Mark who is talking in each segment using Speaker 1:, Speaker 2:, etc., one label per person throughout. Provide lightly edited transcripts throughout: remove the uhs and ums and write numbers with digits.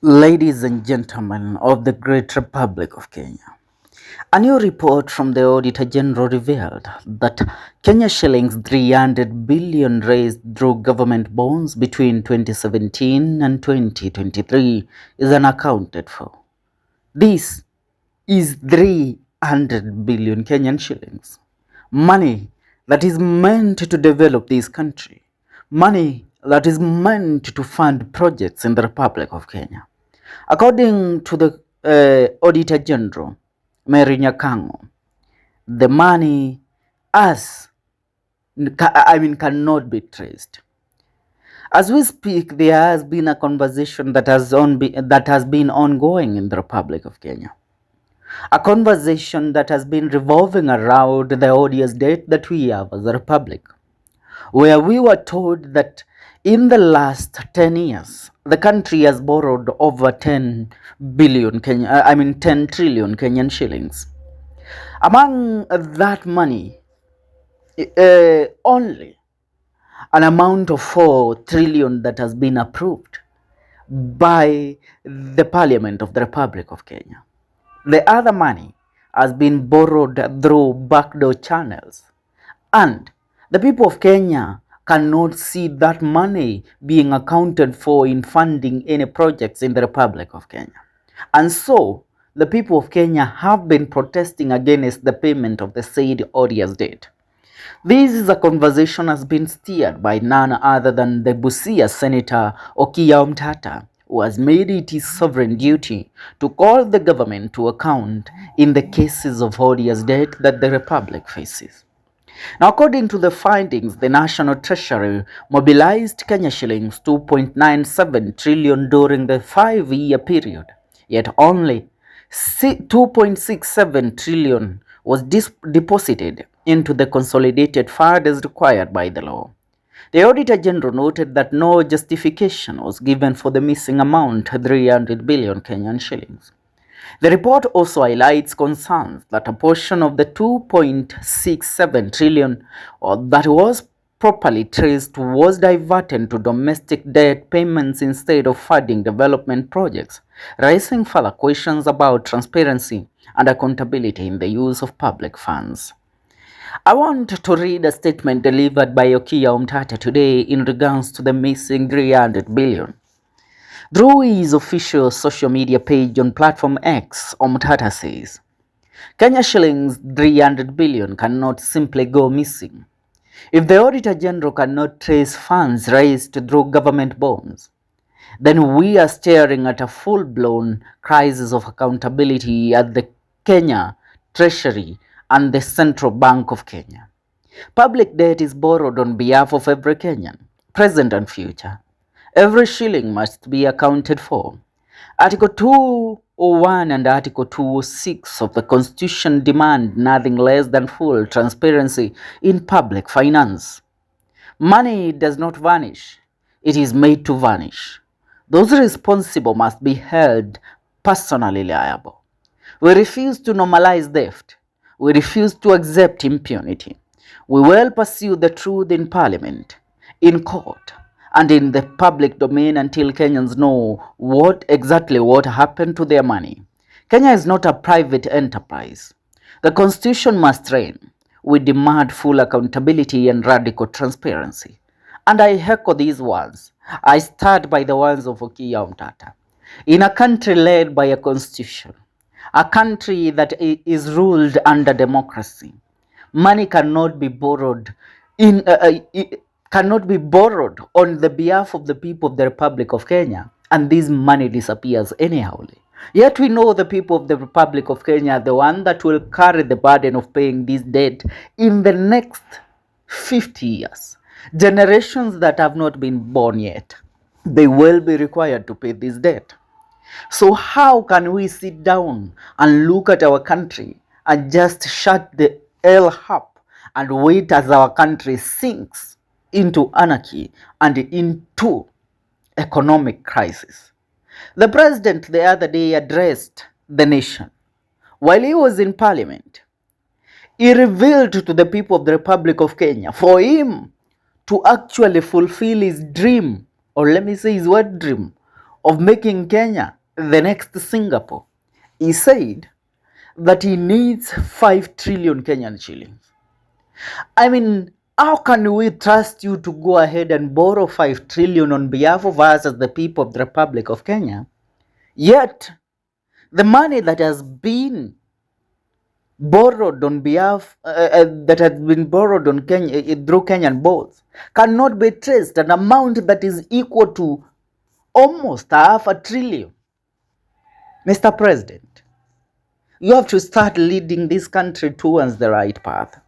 Speaker 1: Ladies and gentlemen of the Great Republic of Kenya, a new report from the Auditor General revealed that Kenya shillings 300 billion raised through government bonds between 2017 and 2023 is unaccounted for. This is 300 billion Kenyan shillings, money that is meant to develop this country, money that is meant to fund projects in the Republic of Kenya. According to the Auditor General, Mary Nyakango, the money cannot be traced. As we speak, there has been a conversation that has been ongoing in the Republic of Kenya. A conversation that has been revolving around the odious debt that we have as a republic, where we were told that in the last 10 years, the country has borrowed over 10 trillion Kenyan shillings. Among that money, only an amount of 4 trillion that has been approved by the Parliament of the Republic of Kenya. The other money has been borrowed through backdoor channels, and the people of Kenya cannot see that money being accounted for in funding any projects in the Republic of Kenya. And so, the people of Kenya have been protesting against the payment of the said odious debt. This is a conversation has been steered by none other than the Busia Senator Okiyah Omtatah, who has made it his sovereign duty to call the government to account in the cases of odious debt that the Republic faces. Now, according to the findings, the National Treasury mobilized Kenya shillings 2.97 trillion during the 5-year period, yet only 2.67 trillion was deposited into the consolidated fund as required by the law. The Auditor General noted that no justification was given for the missing amount, 300 billion Kenyan shillings. The report also highlights concerns that a portion of the 2.67 trillion that was properly traced was diverted to domestic debt payments instead of funding development projects, raising further questions about transparency and accountability in the use of public funds. I want to read a statement delivered by Okiyah Omtatah today in regards to the missing 300 billion. Through his official social media page on platform X, Omtatah says, Kenya shillings 300 billion cannot simply go missing. If the Auditor General cannot trace funds raised through government bonds, then we are staring at a full-blown crisis of accountability at the Kenya Treasury and the Central Bank of Kenya. Public debt is borrowed on behalf of every Kenyan, present and future. Every shilling must be accounted for. Article 201 and Article 206 of the Constitution demand nothing less than full transparency in public finance. Money does not vanish, it is made to vanish. Those responsible must be held personally liable. We refuse to normalize theft. We refuse to accept impunity. We will pursue the truth in Parliament, in court, and in the public domain until Kenyans know what happened to their money. Kenya is not a private enterprise. The Constitution must reign. We demand full accountability and radical transparency. And I echo these words. I start by the words of Okiyah Omtatah. In a country led by a constitution, a country that is ruled under democracy, money cannot be borrowed on the behalf of the people of the Republic of Kenya, and this money disappears anyhowly. Yet we know the people of the Republic of Kenya are the one that will carry the burden of paying this debt in the next 50 years. Generations that have not been born yet, they will be required to pay this debt. So how can we sit down and look at our country and just shut the hell up and wait as our country sinks into anarchy and into economic crisis? The president the other day addressed the nation. While he was in parliament, he revealed to the people of the Republic of Kenya for him to actually fulfill his dream, or let me say his word dream, of making Kenya the next Singapore. He said that he needs 5 trillion Kenyan shillings. I mean, how can we trust you to go ahead and borrow 5 trillion on behalf of us as the people of the Republic of Kenya? Yet, the money that has been borrowed on behalf, that has been borrowed on Kenya, through Kenyan bonds cannot be traced, an amount that is equal to almost half a trillion. Mr. President, you have to start leading this country towards the right path.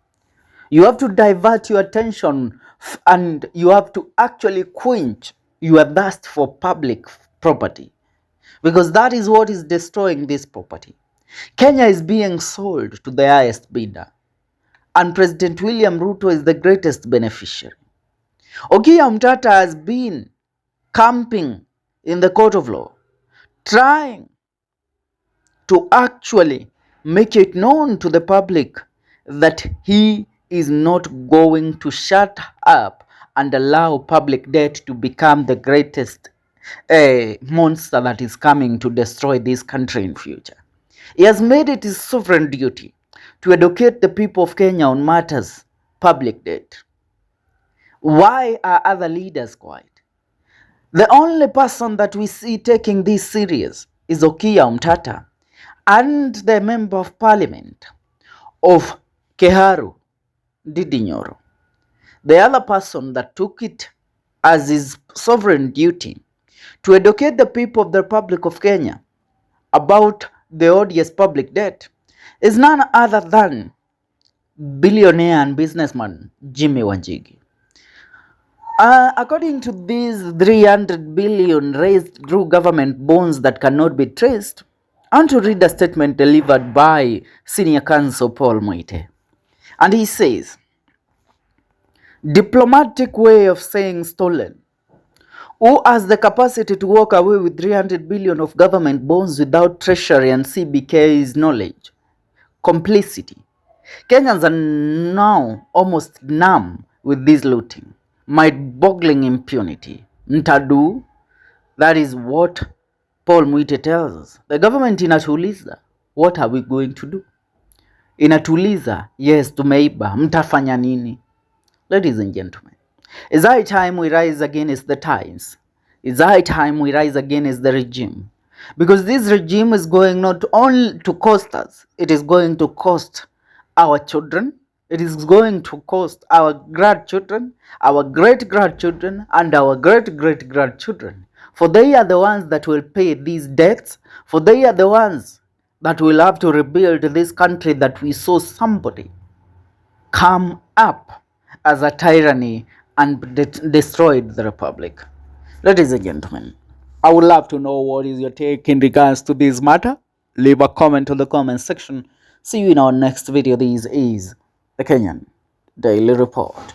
Speaker 1: You have to divert your attention and you have to actually quench your thirst for public property, because that is what is destroying this property. Kenya is being sold to the highest bidder, and President William Ruto is the greatest beneficiary. Okiyah Omtatah has been camping in the court of law, trying to actually make it known to the public that he is not going to shut up and allow public debt to become the greatest monster that is coming to destroy this country in future. He has made it his sovereign duty to educate the people of Kenya on matters public debt. Why are other leaders quiet? The only person that we see taking this serious is Okiyah Omtatah and the Member of Parliament of Keharu, Ndindi Nyoro. The other person that took it as his sovereign duty to educate the people of the Republic of Kenya about the odious public debt is none other than billionaire and businessman Jimmy Wanjigi. According to these 300 billion raised through government bonds that cannot be traced, I want to read a statement delivered by Senior Counsel Paul Muite. And he says, diplomatic way of saying stolen. Who has the capacity to walk away with 300 billion of government bonds without Treasury and CBK's knowledge? Complicity. Kenyans are now almost numb with this looting, mind-boggling impunity. Ntadu, that is what Paul Muite tells us. The government inatuliza, what are we going to do? Inatuliza, yes, tumeiba, mtafanya nini? Ladies and gentlemen, it's high time we rise against the times. It's high time we rise against the regime. Because this regime is going not only to cost us, it is going to cost our children, it is going to cost our grandchildren, our great-grandchildren, and our great-great-grandchildren. For they are the ones that will pay these debts, for they are the ones that will have to rebuild this country that we saw somebody come up as a tyranny and destroyed the republic. Ladies and gentlemen, I would love to know what is your take in regards to this matter. Leave a comment on the comment section. See you in our next video. This is the Kenyan Daily Report.